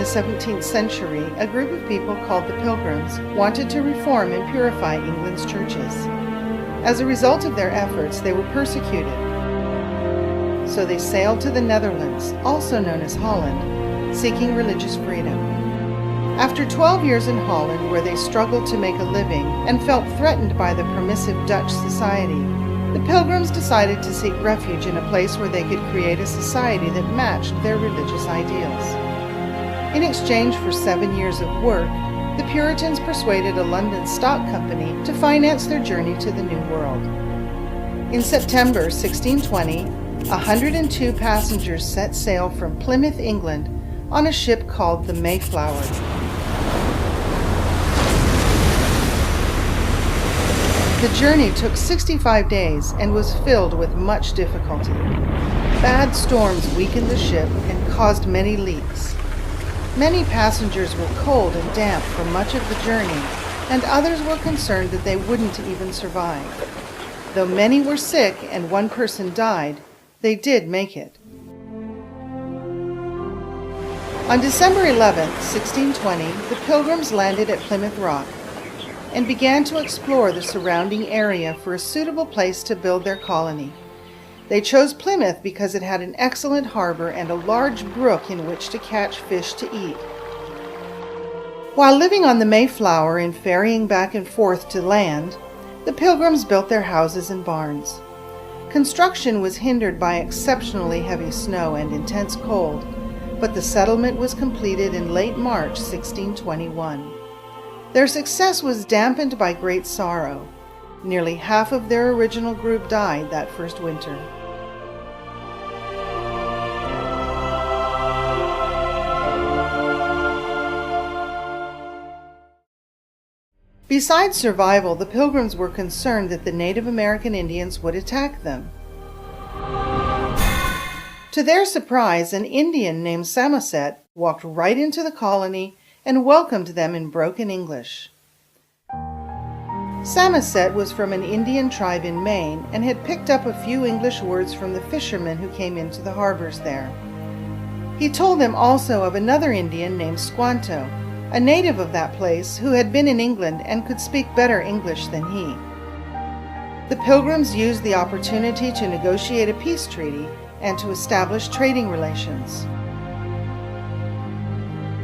the 17th century, a group of people called the Pilgrims wanted to reform and purify England's churches. As a result of their efforts, they were persecuted. So they sailed to the Netherlands, also known as Holland, seeking religious freedom. After 12 years in Holland, where they struggled to make a living and felt threatened by the permissive Dutch society, the Pilgrims decided to seek refuge in a place where they could create a society that matched their religious ideals. In exchange for 7 years of work, the Puritans persuaded a London stock company to finance their journey to the New World. In September 1620, 102 passengers set sail from Plymouth, England, on a ship called the Mayflower. The journey took 65 days and was filled with much difficulty. Bad storms weakened the ship and caused many leaks. Many passengers were cold and damp for much of the journey, and others were concerned that they wouldn't even survive. Though many were sick and one person died, they did make it. On December 11, 1620, the Pilgrims landed at Plymouth Rock and began to explore the surrounding area for a suitable place to build their colony. They chose Plymouth because it had an excellent harbor and a large brook in which to catch fish to eat. While living on the Mayflower and ferrying back and forth to land, the Pilgrims built their houses and barns. Construction was hindered by exceptionally heavy snow and intense cold, but the settlement was completed in late March 1621. Their success was dampened by great sorrow. Nearly half of their original group died that first winter. Besides survival, the Pilgrims were concerned that the Native American Indians would attack them. To their surprise, an Indian named Samoset walked right into the colony and welcomed them in broken English. Samoset was from an Indian tribe in Maine and had picked up a few English words from the fishermen who came into the harbors there. He told them also of another Indian named Squanto, a native of that place who had been in England and could speak better English than he. The Pilgrims used the opportunity to negotiate a peace treaty and to establish trading relations.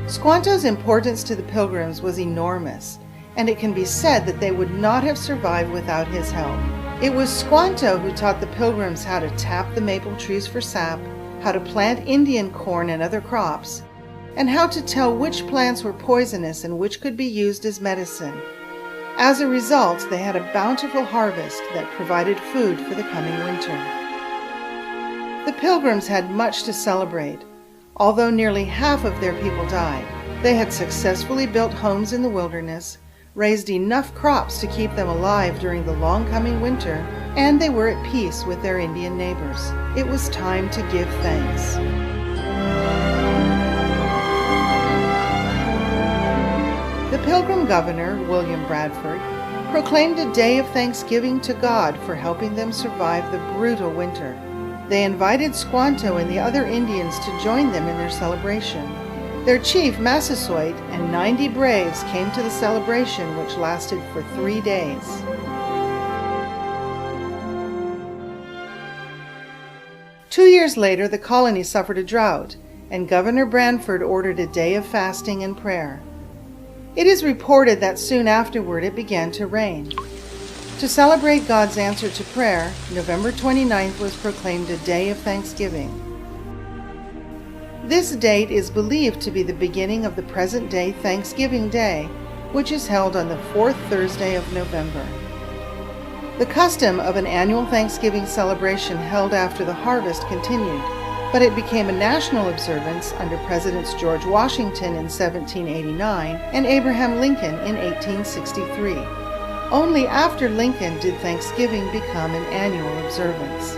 Squanto's importance to the Pilgrims was enormous, and it can be said that they would not have survived without his help. It was Squanto who taught the Pilgrims how to tap the maple trees for sap, how to plant Indian corn and other crops, and how to tell which plants were poisonous and which could be used as medicine. As a result, they had a bountiful harvest that provided food for the coming winter. The Pilgrims had much to celebrate. Although nearly half of their people died, they had successfully built homes in the wilderness, raised enough crops to keep them alive during the long coming winter, and they were at peace with their Indian neighbors. It was time to give thanks. The Pilgrim governor, William Bradford, proclaimed a day of thanksgiving to God for helping them survive the brutal winter. They invited Squanto and the other Indians to join them in their celebration. Their chief, Massasoit, and 90 braves came to the celebration, which lasted for 3 days. Two years later, the colony suffered a drought, and Governor Bradford ordered a day of fasting and prayer. It is reported that soon afterward it began to rain. To celebrate God's answer to prayer, November 29th was proclaimed a day of thanksgiving. This date is believed to be the beginning of the present-day Thanksgiving Day, which is held on the fourth Thursday of November. The custom of an annual Thanksgiving celebration held after the harvest continued, but it became a national observance under Presidents George Washington in 1789 and Abraham Lincoln in 1863. Only after Lincoln did Thanksgiving become an annual observance.